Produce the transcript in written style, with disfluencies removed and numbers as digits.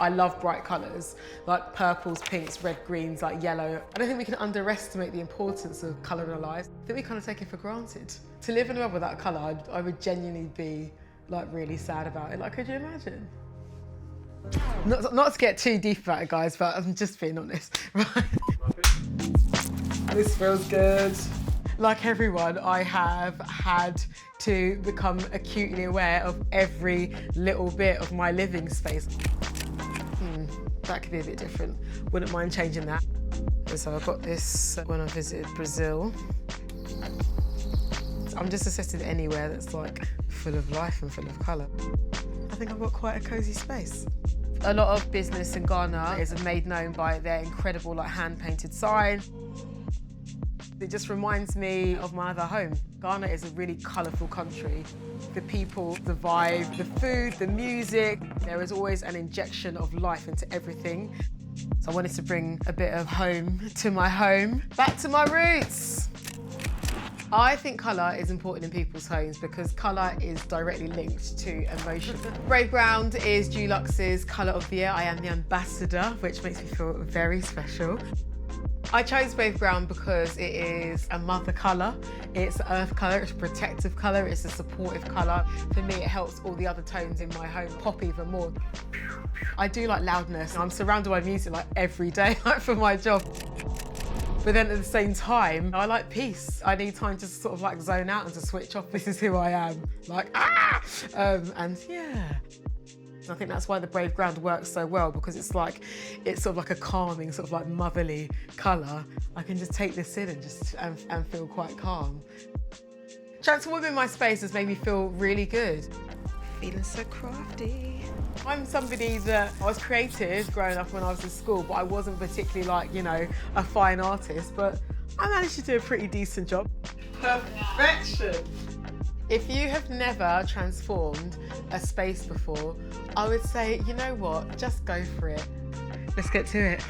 I love bright colours, like purples, pinks, red, greens, like yellow. I don't think we can underestimate the importance of colour in our lives. I think we kind of take it for granted. To live in a world without colour, I would genuinely be like really sad about it. Like, could you imagine? Not to get too deep about it, guys, but I'm just being honest. Right? This feels good. Like everyone, I have had to become acutely aware of every little bit of my living space. That could be a bit different. Wouldn't mind changing that. So I got this when I visited Brazil. I'm just obsessed with anywhere that's like full of life and full of colour. I think I've got quite a cosy space. A lot of business in Ghana is made known by their incredible like hand-painted sign. It just reminds me of my other home. Ghana is a really colourful country. The people, the vibe, the food, the music. There is always an injection of life into everything. So I wanted to bring a bit of home to my home. Back to my roots. I think colour is important in people's homes because colour is directly linked to emotion. Brave Brown is Dulux's colour of the year. I am the ambassador, which makes me feel very special. I chose Brave Brown because it is a mother colour, it's an earth colour, it's a protective colour, it's a supportive colour. For me, it helps all the other tones in my home pop even more. I do like loudness. I'm surrounded by music like every day for my job. But then at the same time, I like peace. I need time to sort of like zone out and to switch off. This is who I am. Like, ah! And yeah. I think that's why the Brave Ground works so well, because it's sort of like a calming, sort of like motherly colour. I can just take this in and just and feel quite calm. Transforming my space has made me feel really good. Feeling so crafty. I'm somebody that I was creative growing up when I was in school, but I wasn't particularly like, you know, a fine artist, but I managed to do a pretty decent job. Perfection. If you have never transformed a space before, I would say, you know what, just go for it. Let's get to it.